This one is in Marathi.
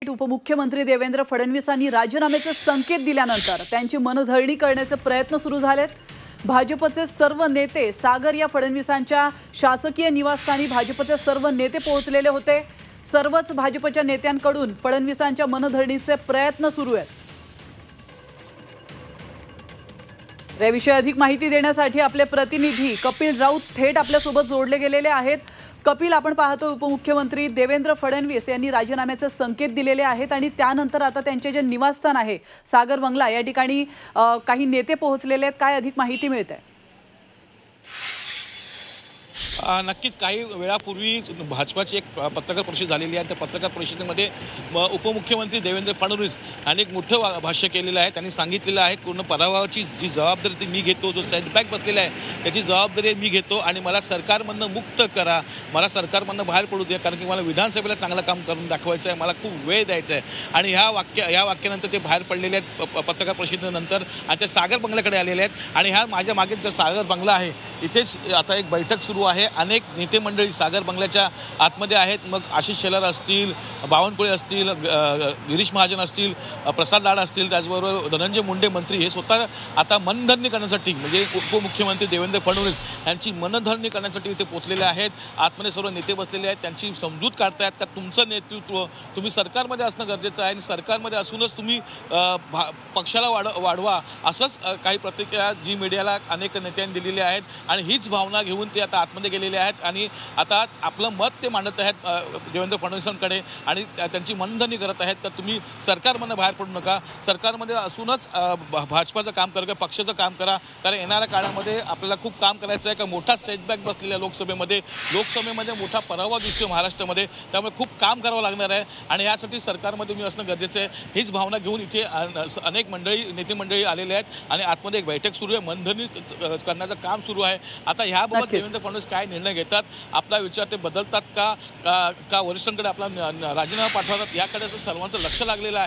उपमुख्यमंत्री देवेंद्र फडणवीसांनी राजीनाम्याचे संकेत दिल्यानंतर त्यांची मनधरणी करण्याचे प्रयत्न सुरू झालेत। भाजपचे सर्व नेते सागर या फडणवीसांच्या शासकीय निवासस्थानी भाजपचे सर्व नेते पोहोचलेले होते। सर्वच भाजपच्या नेत्यांकडून फडणवीसांच्या मनधरणीचे प्रयत्न सुरू आहेत। याविषयी अधिक माहिती देण्यासाठी आपले प्रतिनिधी कपिल राऊत थेट आपल्या सोबत जोडले गेलेले आहेत। कपिल, आपण पाहतो उपमुख्यमंत्री देवेंद्र फडणवीस यांनी राजीनाम्याचे संकेत दिलेले आहेत आणि त्यानंतर आता त्यांचे जे निवासस्थान आहे सागर बंगला या ठिकाणी काही नेते पोहोचलेले आहेत। काय अधिक माहिती मिळते? नक्कीच काही वेळापूर्वी भाजपाची एक पत्रकार परिषद झालेली आहे। त्या पत्रकार परिषदेमध्ये उपमुख्यमंत्री देवेंद्र फडणवीस यांनी एक मोठं भाष्य केलेलं आहे। त्यांनी सांगितलेलं आहे पूर्ण पराभवाची जी जबाबदारी ती मी घेतो, जो सेटबॅक बसलेला आहे त्याची जबाबदारी मी घेतो आणि मला सरकारमधनं मुक्त करा, मला सरकारमधनं बाहेर पडू द्या, कारण की मला विधानसभेला चांगलं काम करून दाखवायचं आहे, मला खूप वेळ द्यायचा आहे। आणि ह्या वाक्यानंतर ते बाहेर पडलेले आहेत पत्रकार परिषदेनंतर आणि ते सागर बंगल्याकडे आलेले आहेत। आणि ह्या माझ्या मागे जो सागर बंगला आहे इथेच आता एक बैठक सुरू आहे। अनेक नेते मंडळी सागर बंगल्याच्या आतमध्ये आहेत। मग आशिष शेलार असतील, बावनकुळे असतील, गिरीश महाजन असतील, प्रसाद लाड असतील, त्याचबरोबर धनंजय मुंडे मंत्री हे स्वतः आता मनधरणी करण्यासाठी म्हणजे उपमुख्यमंत्री देवेंद्र फडणवीस यांची मनधरणी करण्यासाठी इथे पोहोचलेले आहेत। आतमध्ये सर्व नेते बसलेले आहेत, त्यांची समजूत काढतायत का तुमचं नेतृत्व तुम्ही सरकारमध्ये असणं गरजेचं आहे आणि सरकारमध्ये असूनच तुम्ही पक्षाला वाढवा, असंच काही प्रतिक्रिया जी मीडियाला अनेक नेत्यांनी दिलेली आहेत। आणि हीच भावना घेऊन ते आता आतमध्ये गेलेले आहेत आणि आता आपलं मत ते मांडत आहेत देवेंद्र फडणवीसांकडे आणि त्यांची मनधरणी करत आहेत का तुम्ही सरकारमधून बाहेर पडू नका, सरकारमध्ये असूनच भाजपाचं काम करा, पक्षाचं काम करा, कारण येणाऱ्या काळामध्ये आपल्याला खूप काम करायचं आहे। का मोठा सेटबॅक बसलेला लोकसभेमध्ये मोठा पराभव दिसतो महाराष्ट्रामध्ये, त्यामुळे खूप काम करावं लागणार आहे आणि यासाठी सरकारमध्ये मी असणं गरजेचं आहे। हीच भावना घेऊन इथे अनेक नेते मंडळी आलेले आहेत आणि आतमध्ये एक बैठक सुरू आहे, मनधरणी करण्याचं काम सुरू आहे। आता ह्याबाबत देवेंद्र फडणवीस काय निर्णय घेतात, आपला विचार ते बदलतात का वरिष्ठांकडे आपला राजीनामा पाठवतात, याकडे सर्वांचं लक्ष लागलेलं आहे।